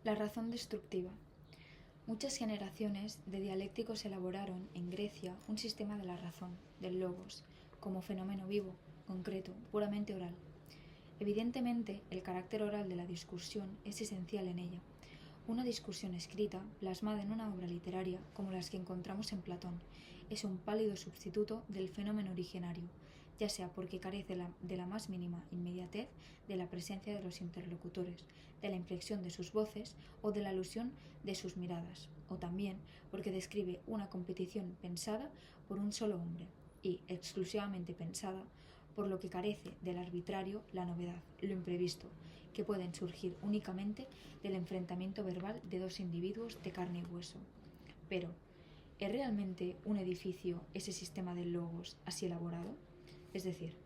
La razón destructiva. Muchas generaciones de dialécticos elaboraron en Grecia un sistema de la razón, del logos, como fenómeno vivo, concreto, puramente oral. Evidentemente, el carácter oral de la discusión es esencial en ella. Una discusión escrita, plasmada en una obra literaria, como las que encontramos en Platón, es un pálido sustituto del fenómeno originario, ya sea porque carece de la más mínima inmediatez de la presencia de los interlocutores, de la inflexión de sus voces o de la alusión de sus miradas, o también porque describe una competición pensada por un solo hombre y exclusivamente pensada, por lo que carece del arbitrario, la novedad, lo imprevisto, que pueden surgir únicamente del enfrentamiento verbal de dos individuos de carne y hueso. Pero, ¿es realmente un edificio ese sistema de logos así elaborado? Es decir,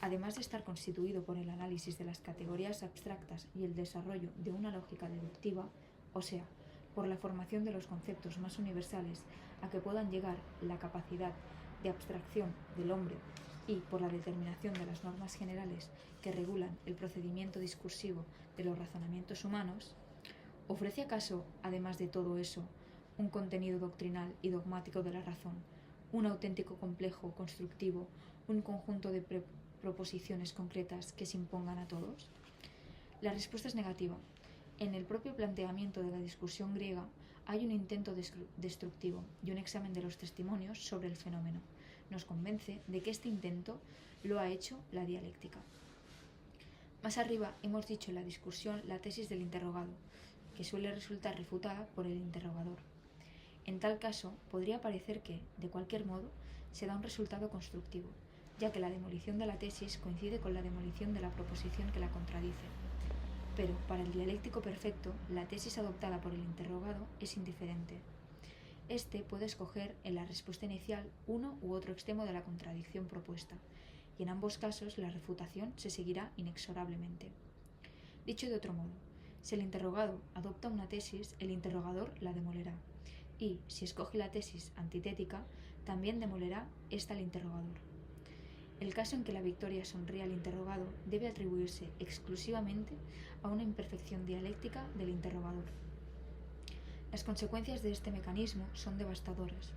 además de estar constituido por el análisis de las categorías abstractas y el desarrollo de una lógica deductiva, o sea, por la formación de los conceptos más universales a que puedan llegar la capacidad de abstracción del hombre y por la determinación de las normas generales que regulan el procedimiento discursivo de los razonamientos humanos, ¿ofrece acaso, además de todo eso, un contenido doctrinal y dogmático de la razón, un auténtico complejo constructivo, un conjunto de proposiciones concretas que se impongan a todos? La respuesta es negativa. En el propio planteamiento de la discusión griega hay un intento destructivo y un examen de los testimonios sobre el fenómeno nos convence de que este intento lo ha hecho la dialéctica. Más arriba hemos dicho en la discusión la tesis del interrogado, que suele resultar refutada por el interrogador. En tal caso, podría parecer que, de cualquier modo, se da un resultado constructivo, ya que la demolición de la tesis coincide con la demolición de la proposición que la contradice. Pero, para el dialéctico perfecto, la tesis adoptada por el interrogado es indiferente. Este puede escoger en la respuesta inicial uno u otro extremo de la contradicción propuesta, y en ambos casos la refutación se seguirá inexorablemente. Dicho de otro modo, si el interrogado adopta una tesis, el interrogador la demolerá, y, si escoge la tesis antitética, también demolerá esta al interrogador. El caso en que la victoria sonríe al interrogado debe atribuirse exclusivamente a una imperfección dialéctica del interrogador. Las consecuencias de este mecanismo son devastadoras.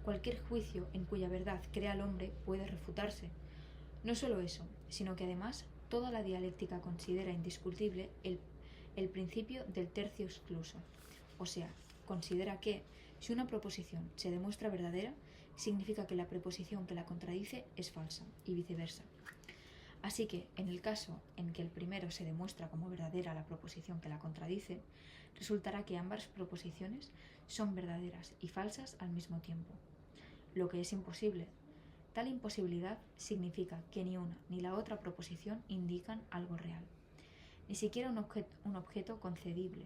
Cualquier juicio en cuya verdad crea el hombre puede refutarse. No solo eso, sino que además toda la dialéctica considera indiscutible el principio del tercio excluso, o sea, considera que, si una proposición se demuestra verdadera, significa que la preposición que la contradice es falsa, y viceversa. Así que, en el caso en que el primero se demuestra como verdadera la proposición que la contradice, resultará que ambas proposiciones son verdaderas y falsas al mismo tiempo, lo que es imposible. Tal imposibilidad significa que ni una ni la otra proposición indican algo real, ni siquiera un objeto concebible,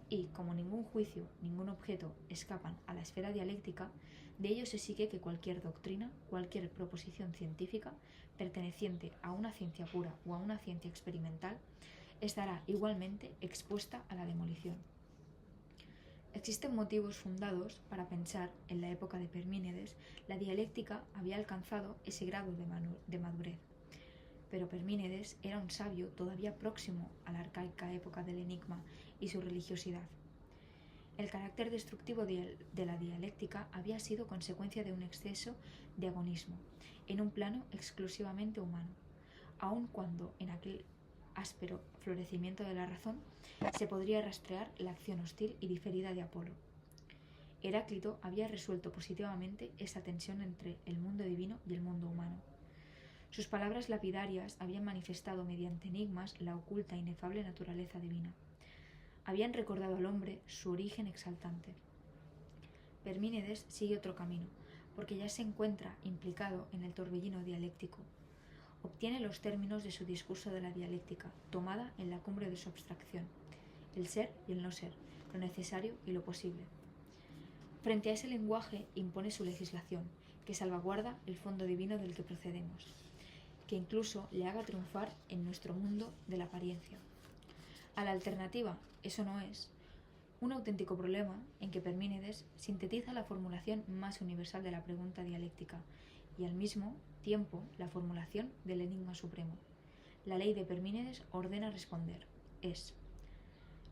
y como ningún juicio, ningún objeto escapan a la esfera dialéctica, de ello se sigue que cualquier doctrina, cualquier proposición científica, perteneciente a una ciencia pura o a una ciencia experimental, estará igualmente expuesta a la demolición. Existen motivos fundados para pensar, en la época de Parménides, la dialéctica había alcanzado ese grado de madurez. Pero Parménides era un sabio todavía próximo a la arcaica época del enigma y su religiosidad. El carácter destructivo de la dialéctica había sido consecuencia de un exceso de agonismo, en un plano exclusivamente humano, aun cuando en aquel áspero florecimiento de la razón se podría rastrear la acción hostil y diferida de Apolo. Heráclito había resuelto positivamente esa tensión entre el mundo divino y el mundo humano. Sus palabras lapidarias habían manifestado mediante enigmas la oculta e inefable naturaleza divina. Habían recordado al hombre su origen exaltante. Parménides sigue otro camino, porque ya se encuentra implicado en el torbellino dialéctico. Obtiene los términos de su discurso de la dialéctica, tomada en la cumbre de su abstracción, el ser y el no ser, lo necesario y lo posible. Frente a ese lenguaje impone su legislación, que salvaguarda el fondo divino del que procedemos, que incluso le haga triunfar en nuestro mundo de la apariencia. A la alternativa, eso no es, un auténtico problema en que Parménides sintetiza la formulación más universal de la pregunta dialéctica y al mismo tiempo la formulación del enigma supremo. La ley de Parménides ordena responder, es.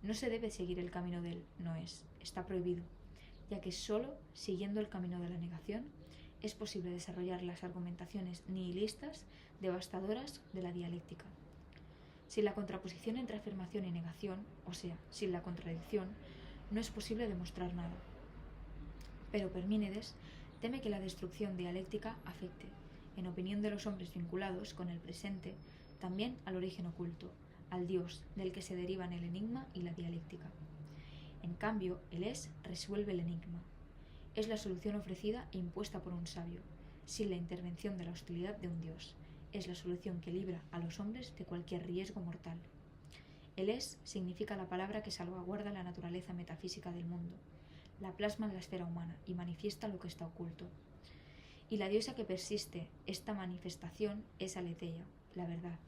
No se debe seguir el camino del no es, está prohibido, ya que solo siguiendo el camino de la negación es posible desarrollar las argumentaciones nihilistas devastadoras de la dialéctica. Sin la contraposición entre afirmación y negación, o sea, sin la contradicción, no es posible demostrar nada. Pero Parménides teme que la destrucción dialéctica afecte, en opinión de los hombres vinculados con el presente, también al origen oculto, al Dios del que se derivan el enigma y la dialéctica. En cambio, el es resuelve el enigma. Es la solución ofrecida e impuesta por un sabio, sin la intervención de la hostilidad de un Dios. Es la solución que libra a los hombres de cualquier riesgo mortal. El es significa la palabra que salvaguarda la naturaleza metafísica del mundo, la plasma en la esfera humana y manifiesta lo que está oculto. Y la diosa que persiste esta manifestación es Aletheia, la verdad.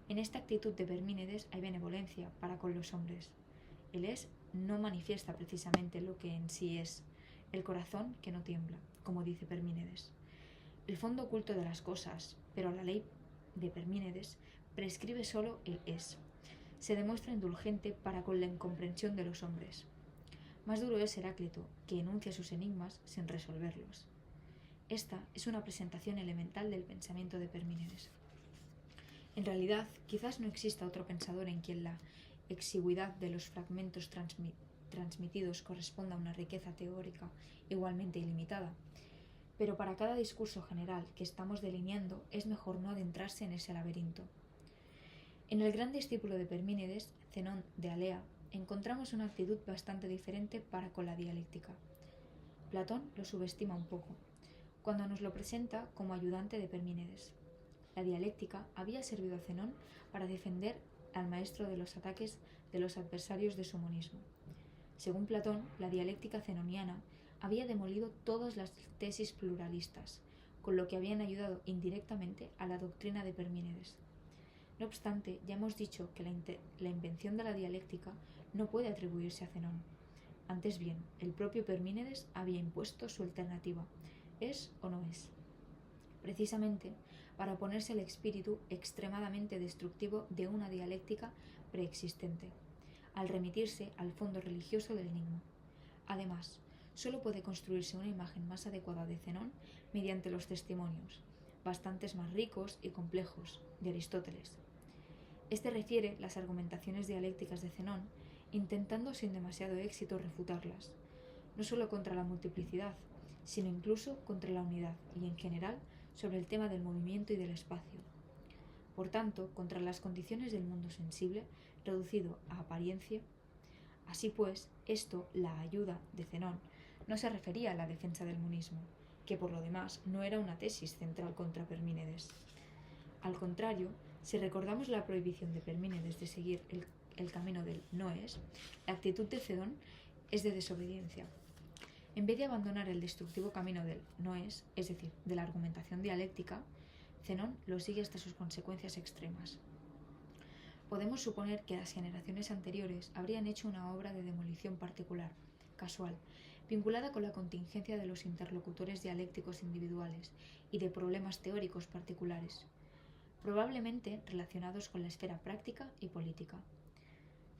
En esta actitud de Parménides hay benevolencia para con los hombres. El es no manifiesta precisamente lo que en sí es, el corazón que no tiembla, como dice Parménides. El fondo oculto de las cosas, pero la ley de Parménides prescribe solo el es. Se demuestra indulgente para con la incomprensión de los hombres. Más duro es Heráclito, que enuncia sus enigmas sin resolverlos. Esta es una presentación elemental del pensamiento de Parménides. En realidad, quizás no exista otro pensador en quien la exigüidad de los fragmentos transmitidos corresponda a una riqueza teórica igualmente ilimitada. Pero para cada discurso general que estamos delineando es mejor no adentrarse en ese laberinto. En el gran discípulo de Parménides, Zenón de Alea, encontramos una actitud bastante diferente para con la dialéctica. Platón lo subestima un poco, cuando nos lo presenta como ayudante de Parménides. La dialéctica había servido a Zenón para defender al maestro de los ataques de los adversarios de su monismo. Según Platón, la dialéctica zenoniana había demolido todas las tesis pluralistas, con lo que habían ayudado indirectamente a la doctrina de Parménides. No obstante, ya hemos dicho que la invención de la dialéctica no puede atribuirse a Zenón. Antes bien, el propio Parménides había impuesto su alternativa, ¿es o no es?, precisamente para oponerse al espíritu extremadamente destructivo de una dialéctica preexistente, al remitirse al fondo religioso del enigma. Además, solo puede construirse una imagen más adecuada de Zenón mediante los testimonios, bastantes más ricos y complejos, de Aristóteles. Este refiere las argumentaciones dialécticas de Zenón, intentando sin demasiado éxito refutarlas, no solo contra la multiplicidad, sino incluso contra la unidad y, en general, sobre el tema del movimiento y del espacio. Por tanto, contra las condiciones del mundo sensible, reducido a apariencia. Así pues, esto, la ayuda de Zenón, no se refería a la defensa del monismo, que por lo demás no era una tesis central contra Parménides. Al contrario, si recordamos la prohibición de Parménides de seguir el camino del no es, la actitud de Zenón es de desobediencia. En vez de abandonar el destructivo camino del no es decir, de la argumentación dialéctica, Zenón lo sigue hasta sus consecuencias extremas. Podemos suponer que las generaciones anteriores habrían hecho una obra de demolición particular, casual, vinculada con la contingencia de los interlocutores dialécticos individuales y de problemas teóricos particulares, probablemente relacionados con la esfera práctica y política.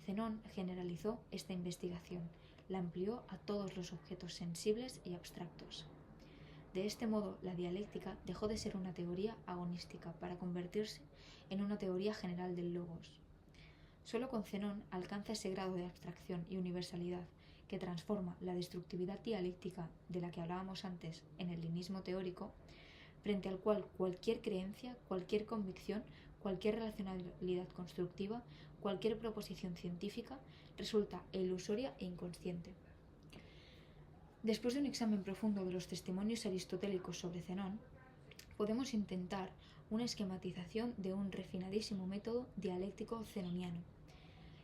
Zenón generalizó esta investigación, la amplió a todos los objetos sensibles y abstractos. De este modo, la dialéctica dejó de ser una teoría agonística para convertirse en una teoría general del logos. Solo con Zenón alcanza ese grado de abstracción y universalidad que transforma la destructividad dialéctica de la que hablábamos antes en el linismo teórico, frente al cual cualquier creencia, cualquier convicción, cualquier relacionalidad constructiva, cualquier proposición científica resulta ilusoria e inconsciente. Después de un examen profundo de los testimonios aristotélicos sobre Zenón, podemos intentar una esquematización de un refinadísimo método dialéctico zenoniano.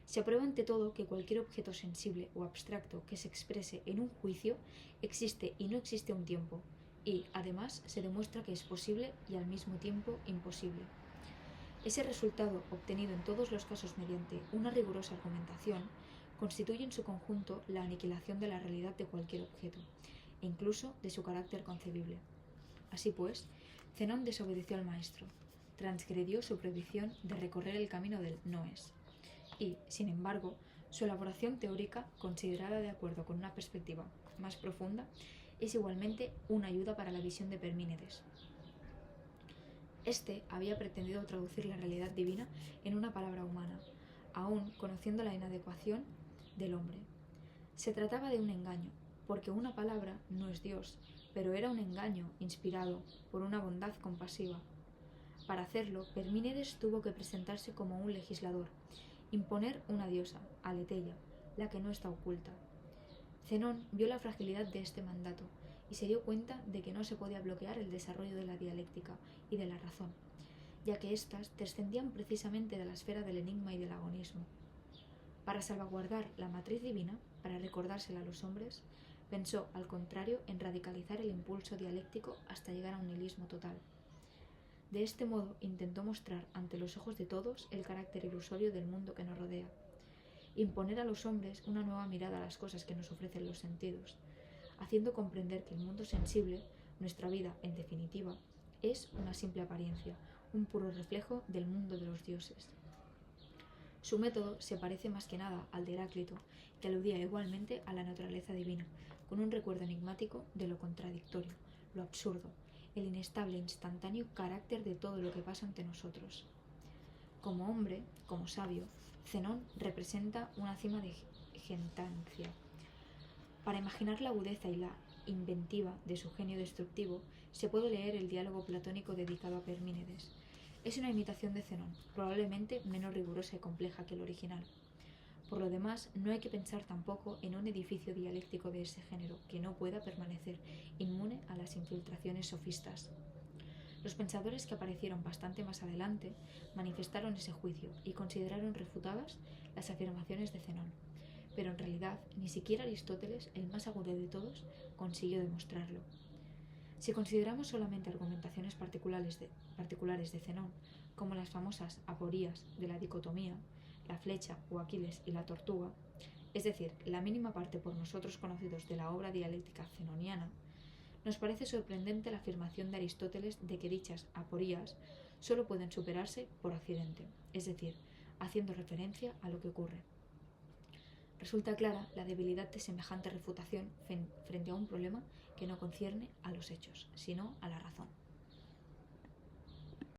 Se aprueba ante todo que cualquier objeto sensible o abstracto que se exprese en un juicio existe y no existe a un tiempo, y, además, se demuestra que es posible y al mismo tiempo imposible. Ese resultado, obtenido en todos los casos mediante una rigurosa argumentación, constituye en su conjunto la aniquilación de la realidad de cualquier objeto, e incluso de su carácter concebible. Así pues, Zenón desobedeció al maestro, transgredió su prohibición de recorrer el camino del no es, y, sin embargo, Su elaboración teórica, considerada de acuerdo con una perspectiva más profunda, es igualmente una ayuda para la visión de Parménides. Este había pretendido traducir la realidad divina en una palabra humana, aun conociendo la inadecuación del hombre. Se trataba de un engaño, porque una palabra no es Dios, pero era un engaño inspirado por una bondad compasiva. Para hacerlo, Parménides tuvo que presentarse como un legislador, imponer una diosa, Aletheia, la que no está oculta. Zenón vio la fragilidad de este mandato y se dio cuenta de que no se podía bloquear el desarrollo de la dialéctica y de la razón, ya que éstas descendían precisamente de la esfera del enigma y del agonismo. Para salvaguardar la matriz divina, para recordársela a los hombres, pensó, al contrario, en radicalizar el impulso dialéctico hasta llegar a un nihilismo total. De este modo intentó mostrar ante los ojos de todos el carácter ilusorio del mundo que nos rodea, imponer a los hombres una nueva mirada a las cosas que nos ofrecen los sentidos, haciendo comprender que el mundo sensible, nuestra vida en definitiva, es una simple apariencia, un puro reflejo del mundo de los dioses. Su método se parece más que nada al de Heráclito, que aludía igualmente a la naturaleza divina, con un recuerdo enigmático de lo contradictorio, lo absurdo, el inestable e instantáneo carácter de todo lo que pasa ante nosotros. Como hombre, como sabio, Zenón representa una cima de gentancia. Para imaginar la agudeza y la inventiva de su genio destructivo, se puede leer el diálogo platónico dedicado a Parménides. Es una imitación de Zenón, probablemente menos rigurosa y compleja que el original. Por lo demás, no hay que pensar tampoco en un edificio dialéctico de ese género que no pueda permanecer inmune a las infiltraciones sofistas. Los pensadores que aparecieron bastante más adelante manifestaron ese juicio y consideraron refutadas las afirmaciones de Zenón, pero en realidad ni siquiera Aristóteles, el más agudo de todos, consiguió demostrarlo. Si consideramos solamente argumentaciones particulares de Zenón, como las famosas aporías de la dicotomía, la flecha o Aquiles y la tortuga, es decir, la mínima parte por nosotros conocidos de la obra dialéctica zenoniana, nos parece sorprendente la afirmación de Aristóteles de que dichas aporías solo pueden superarse por accidente, es decir, haciendo referencia a lo que ocurre. Resulta clara la debilidad de semejante refutación frente a un problema que no concierne a los hechos, sino a la razón.